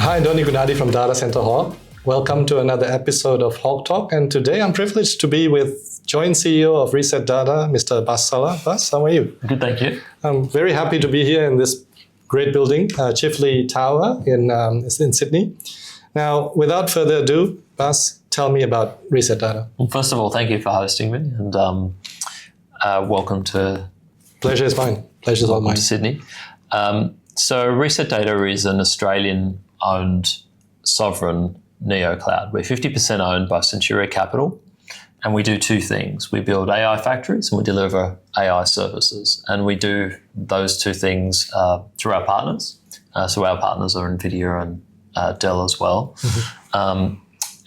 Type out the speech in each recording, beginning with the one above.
Hi, Donny Gunadi from datacenterHawk. Welcome to another episode of Hawk Talk. And today I'm privileged to be with joint CEO of ResetData, Mr. Bass Salah. Bass, how are you? Good, thank you. I'm very happy to be here in this great building, Chifley Tower in Sydney. Now, without further ado, Bass, tell me about ResetData. Well, first of all, thank you for hosting me, and welcome to... Pleasure is mine. Pleasure's all mine. To Sydney. So ResetData is an Australian-owned sovereign neo-cloud. We're 50% owned by Centuria Capital, and we do two things. We build AI factories and we deliver AI services. And we do those two things through our partners. So our partners are NVIDIA and Dell as well. Mm-hmm.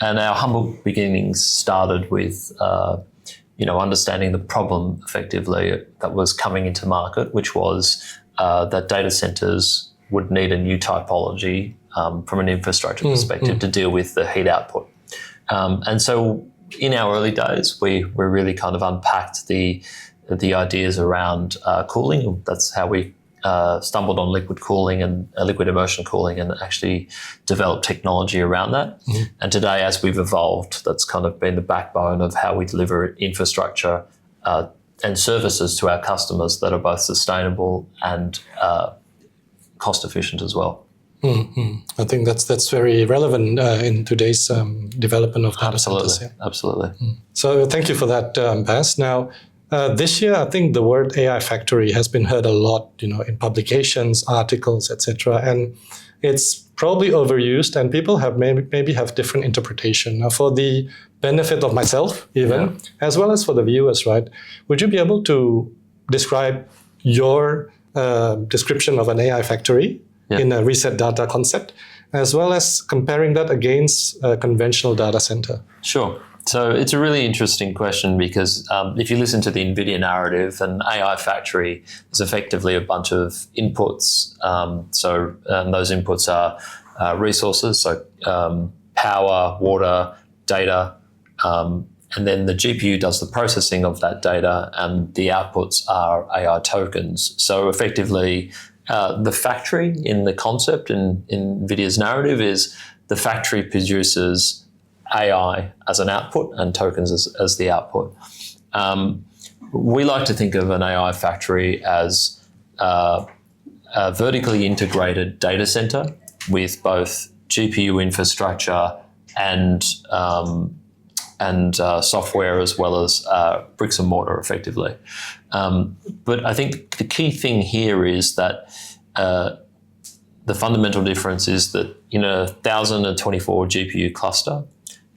And our humble beginnings started with understanding the problem effectively that was coming into market, which was that data centers would need a new typology from an infrastructure perspective to deal with the heat output. And so in our early days, we really kind of unpacked the ideas around cooling. That's how we stumbled on liquid cooling and liquid immersion cooling and actually developed technology around that. Mm-hmm. And today, as we've evolved, that's kind of been the backbone of how we deliver infrastructure and services to our customers that are both sustainable and cost efficient as well. Mm-hmm. I think that's very relevant in today's development of data centers. Yeah. Absolutely. Mm. So thank you for that, Bass. Now, this year, I think the word AI factory has been heard a lot, in publications, articles, etc. And it's probably overused, and people have maybe have different interpretation. Now, for the benefit of myself, even as well as for the viewers, right? Would you be able to describe your description of an AI factory in a ResetData concept, as well as comparing that against a conventional data center? Sure. So it's a really interesting question because if you listen to the NVIDIA narrative, an AI factory is effectively a bunch of inputs. And those inputs are resources, so power, water, data, and then the GPU does the processing of that data, and the outputs are AI tokens. So effectively, the factory in the concept in NVIDIA's narrative is the factory produces AI as an output and tokens as the output. We like to think of an AI factory as a vertically integrated data center with both GPU infrastructure and software, as well as bricks and mortar, effectively. But I think the key thing here is that the fundamental difference is that in a 1024 GPU cluster,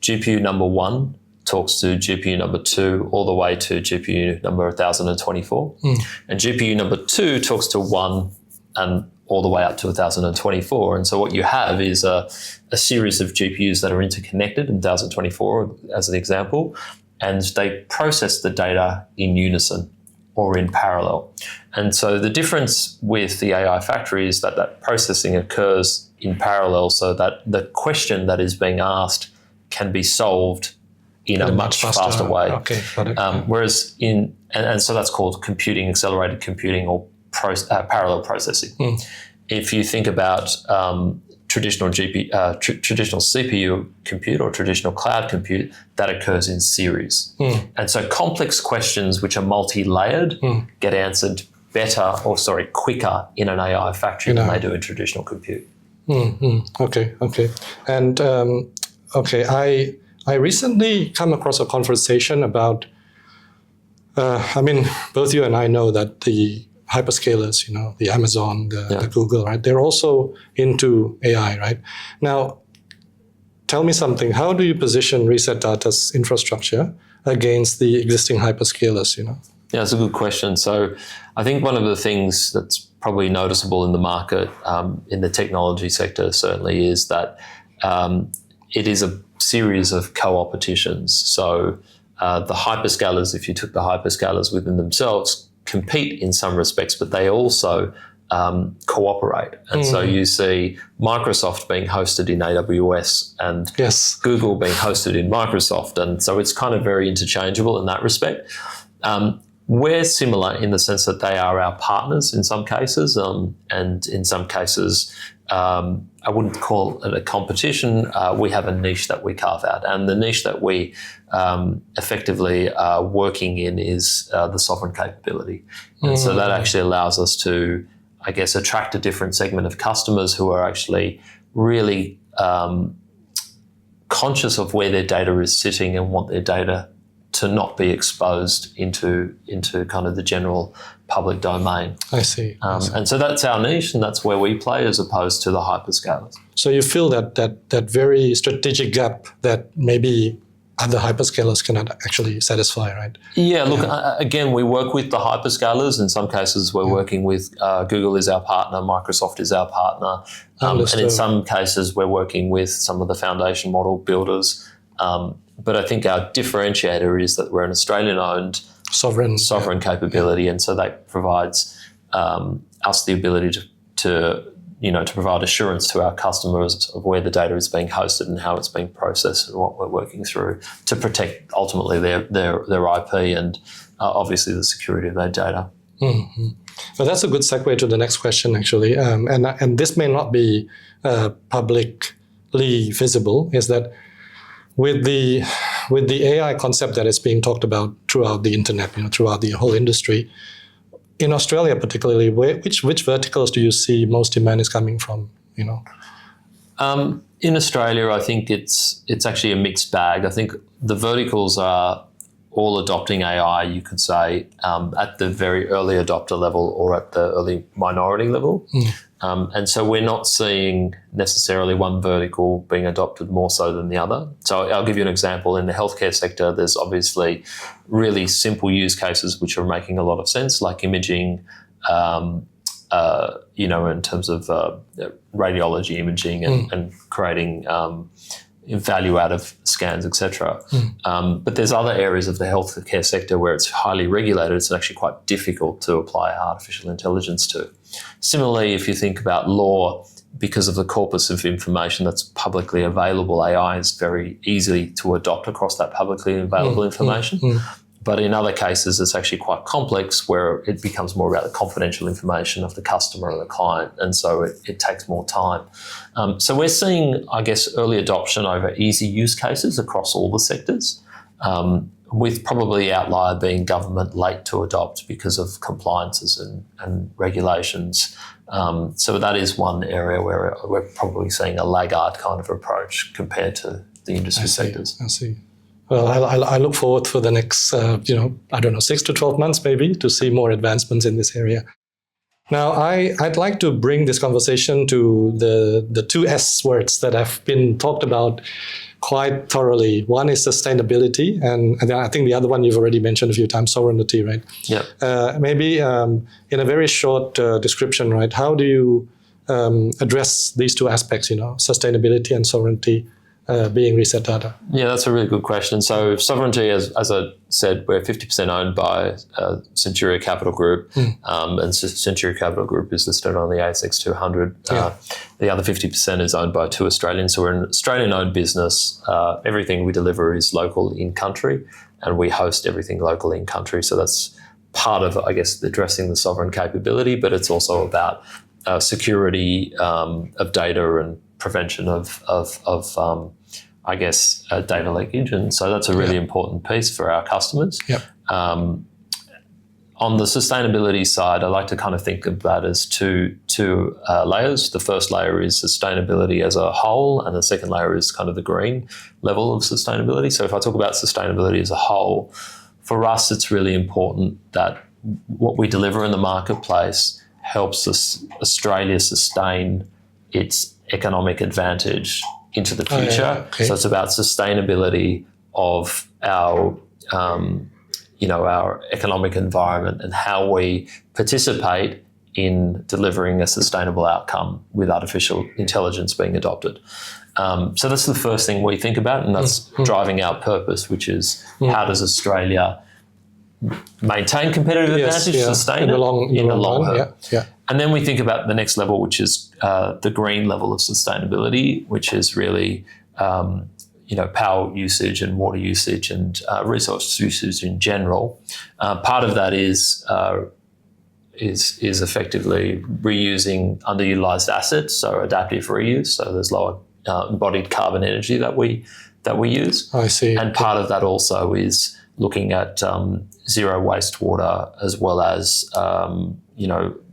GPU number 1 talks to GPU number 2 all the way to GPU number 1024. And GPU number 2 talks to 1 and all the way up to 1024. And so what you have is a series of GPUs that are interconnected in 1024, as an example, and they process the data in unison or in parallel. And so the difference with the AI factory is that processing occurs in parallel, so that the question that is being asked can be solved in a much faster way. Okay, got it. Whereas and so that's called accelerated computing, or parallel processing. If you think about traditional CPU compute or traditional cloud compute, that occurs in series. And so complex questions which are multi-layered get answered quicker in an AI factory than they do in traditional compute. Okay. And I recently come across a conversation about, both you and I know that the hyperscalers, the Amazon, the Google, right? They're also into AI, right? Now, tell me something. How do you position ResetData's infrastructure against the existing hyperscalers, Yeah, that's a good question. So I think one of the things that's probably noticeable in the market, in the technology sector certainly, is that it is a series of co-opetitions. So the hyperscalers, if you took the hyperscalers within themselves, compete in some respects, but they also cooperate. And so you see Microsoft being hosted in AWS and Google being hosted in Microsoft. And so it's kind of very interchangeable in that respect. We're similar in the sense that they are our partners in some cases, and in some cases I wouldn't call it a competition. We have a niche that we carve out, and the niche that we effectively are working in is the sovereign capability. And so that actually allows us to, I guess, attract a different segment of customers who are actually really conscious of where their data is sitting and want their data to not be exposed into kind of the general public domain. I see. And so that's our niche, and that's where we play as opposed to the hyperscalers. So you feel that very strategic gap that maybe other hyperscalers cannot actually satisfy, right? Yeah, look, again, we work with the hyperscalers. In some cases, we're working with Google is our partner, Microsoft is our partner. And in some cases, we're working with some of the foundation model builders. But I think our differentiator is that we're an Australian-owned sovereign capability, and so that provides us the ability to provide assurance to our customers of where the data is being hosted and how it's being processed and what we're working through to protect ultimately their IP and obviously the security of their data. Mm-hmm. Well, that's a good segue to the next question, actually, and this may not be publicly visible. Is that with the AI concept that is being talked about throughout the internet, throughout the whole industry, in Australia particularly, which verticals do you see most demand is coming from? In Australia, I think it's actually a mixed bag. I think the verticals are all adopting AI, you could say, at the very early adopter level or at the early minority level. And so we're not seeing necessarily one vertical being adopted more so than the other. So I'll give you an example. In the healthcare sector, there's obviously really simple use cases which are making a lot of sense, like imaging, in terms of radiology imaging and creating value out of scans, etc. But there's other areas of the healthcare sector where it's highly regulated. It's actually quite difficult to apply artificial intelligence to. Similarly, if you think about law, because of the corpus of information that's publicly available, AI is very easy to adopt across that publicly available information. But in other cases, it's actually quite complex where it becomes more about the confidential information of the customer or the client, and so it takes more time. So we're seeing, I guess, early adoption over easy use cases across all the sectors, with probably outlier being government late to adopt because of compliances and regulations. So that is one area where we're probably seeing a laggard kind of approach compared to the industry sectors. I see. Well, I look forward for the next, 6 to 12 months maybe to see more advancements in this area. Now, I'd like to bring this conversation to the two S words that have been talked about quite thoroughly. One is sustainability, and I think the other one you've already mentioned a few times, sovereignty, right? Yeah. Maybe in a very short description, right? How do you address these two aspects, sustainability and sovereignty? Being ResetData? Yeah, that's a really good question. So sovereignty, as I said, we're 50% owned by Centuria Capital Group, and Centuria Capital Group is listed on the ASX 200. The other 50% is owned by two Australians. So we're an Australian-owned business. Everything we deliver is local in-country, and we host everything local in-country. So that's part of, I guess, addressing the sovereign capability, but it's also about security of data and prevention of data leakage, and so that's a really important piece for our customers. On the sustainability side, I like to kind of think of that as two layers. The first layer is sustainability as a whole, and the second layer is kind of the green level of sustainability. So if I talk about sustainability as a whole, for us, it's really important that what we deliver in the marketplace helps Australia sustain its economic advantage into the future. So it's about sustainability of our economic environment and how we participate in delivering a sustainable outcome with artificial intelligence being adopted. So that's the first thing we think about, and that's driving our purpose, which is how does Australia maintain competitive advantage, sustain in the long run. And then we think about the next level, which is the green level of sustainability, which is really power usage and water usage and resource usage in general. Part of that is is effectively reusing underutilized assets, so adaptive reuse. So there's lower embodied carbon energy that we use. I see. And part of that also is looking at zero wastewater, as well as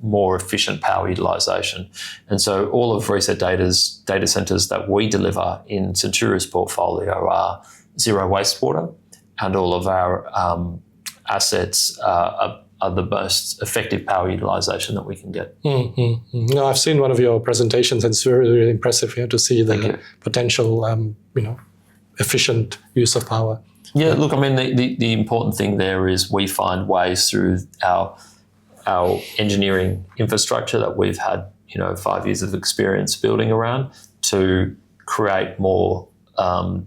more efficient power utilization. And so all of ResetData's data centers that we deliver in Centuria's portfolio are zero wastewater, and all of our assets are the most effective power utilization that we can get. No, I've seen one of your presentations, and it's really, really impressive here to see the potential, efficient use of power. Yeah, look, I mean, the important thing there is we find ways through our engineering infrastructure that we've had, 5 years of experience building around, to create more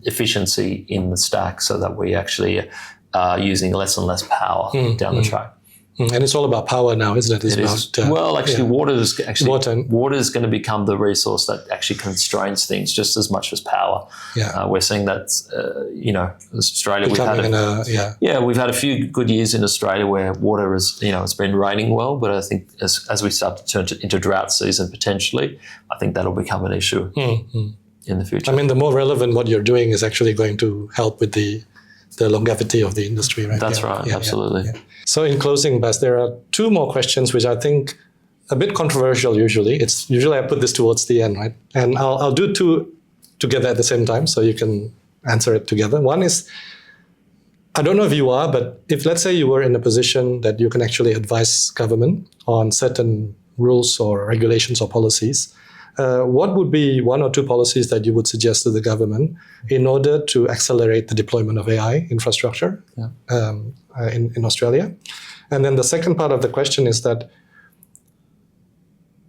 efficiency in the stack, so that we actually are using less and less power down the track. And it's all about power now, isn't it? Water is going to become the resource that actually constrains things just as much as power. Yeah. We're seeing that, Australia, we've had a few good years in Australia where water is, it's been raining well, but I think as we start to turn into drought season potentially, I think that'll become an issue in the future. I mean, the more relevant what you're doing is actually going to help with the longevity of the industry, right? That's right, absolutely. Yeah. So in closing, Bass, there are two more questions which I think a bit controversial usually. Usually I put this towards the end, right? And I'll do two together at the same time so you can answer it together. One is, I don't know if you are, but if let's say you were in a position that you can actually advise government on certain rules or regulations or policies, what would be one or two policies that you would suggest to the government in order to accelerate the deployment of AI infrastructure in Australia? And then the second part of the question is that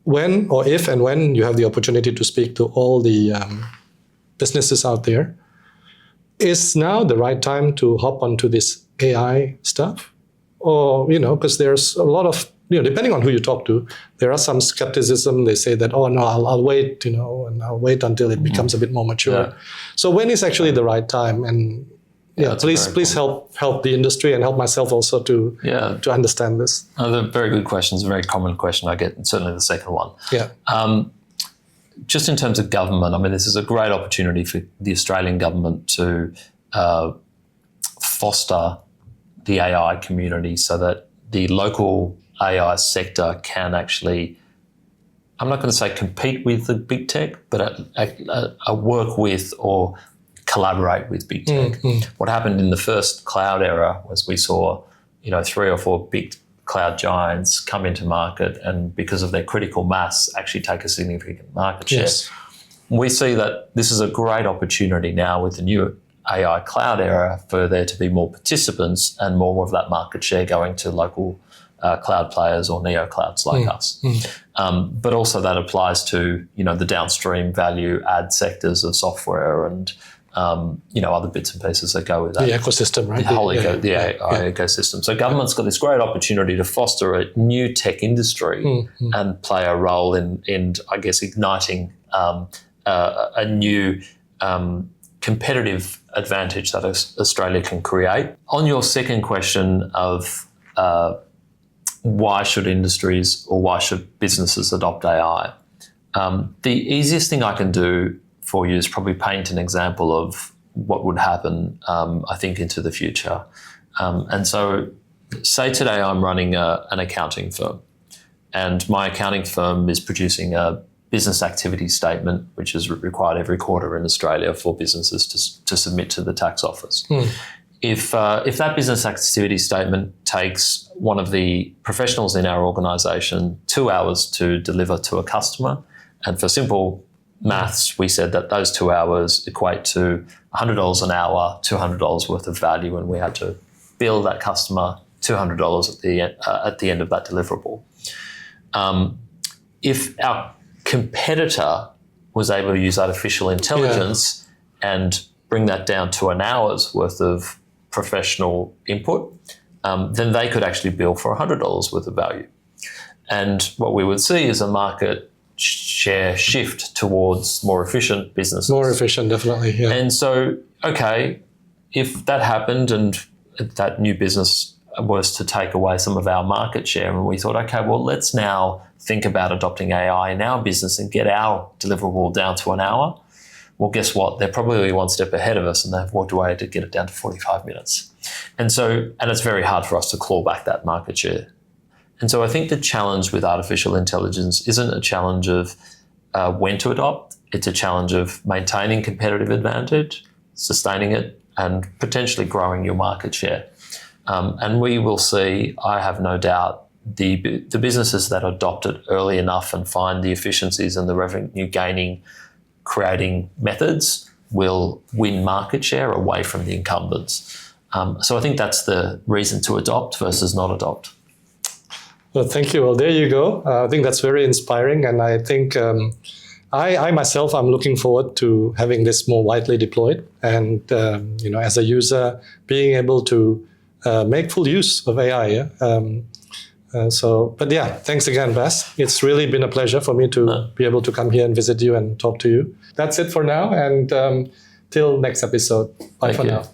when or if and when you have the opportunity to speak to all the businesses out there, is now the right time to hop onto this AI stuff? Or, because there's a lot of, depending on who you talk to, there are some skepticism. They say that, oh no, I'll wait, and I'll wait until it becomes a bit more mature. Yeah. So when is actually the right time? And please help the industry and help myself also to understand this. They're very good questions, a very common question I get, and certainly the second one. Yeah. Just in terms of government, I mean, this is a great opportunity for the Australian government to foster the AI community so that the local AI sector can actually, I'm not going to say compete with the big tech, but work with or collaborate with big tech. What happened in the first cloud era was we saw, 3 or 4 big cloud giants come into market, and because of their critical mass, actually take a significant market share. Yes. We see that this is a great opportunity now with the new AI cloud era for there to be more participants and more of that market share going to local cloud players or neo clouds like us. But also that applies to, the downstream value add sectors of software and, other bits and pieces that go with that. The ecosystem, right? The whole AI ecosystem. So government's got this great opportunity to foster a new tech industry and play a role in I guess, igniting a new competitive advantage that Australia can create. On your second question of why should industries or why should businesses adopt AI? The easiest thing I can do for you is probably paint an example of what would happen, I think, into the future. And so say today I'm running an accounting firm, and my accounting firm is producing a business activity statement, which is required every quarter in Australia for businesses to submit to the tax office. If that business activity statement takes one of the professionals in our organisation 2 hours to deliver to a customer, and for simple maths, we said that those 2 hours equate to $100 an hour, $200 worth of value, and we had to bill that customer $200 at the end of that deliverable. If our competitor was able to use artificial intelligence and bring that down to an hour's worth of professional input, then they could actually bill for $100 worth of value. And what we would see is a market share shift towards more efficient businesses. More efficient, definitely, yeah. And so, okay, if that happened and that new business was to take away some of our market share. And we thought, okay, well, let's now think about adopting AI in our business and get our deliverable down to an hour. Well, guess what? They're probably one step ahead of us, and they've walked away to get it down to 45 minutes. And it's very hard for us to claw back that market share. And so I think the challenge with artificial intelligence isn't a challenge of when to adopt. It's a challenge of maintaining competitive advantage, sustaining it, and potentially growing your market share. And we will see, I have no doubt, the businesses that adopt it early enough and find the efficiencies and the revenue gaining creating methods will win market share away from the incumbents. So I think that's the reason to adopt versus not adopt. Well, thank you. Well, there you go. I think that's very inspiring. And I think I myself, I'm looking forward to having this more widely deployed. And, as a user, being able to make full use of AI. Yeah? But thanks again, Bass. It's really been a pleasure for me to be able to come here and visit you and talk to you. That's it for now. And till next episode. Bye for now.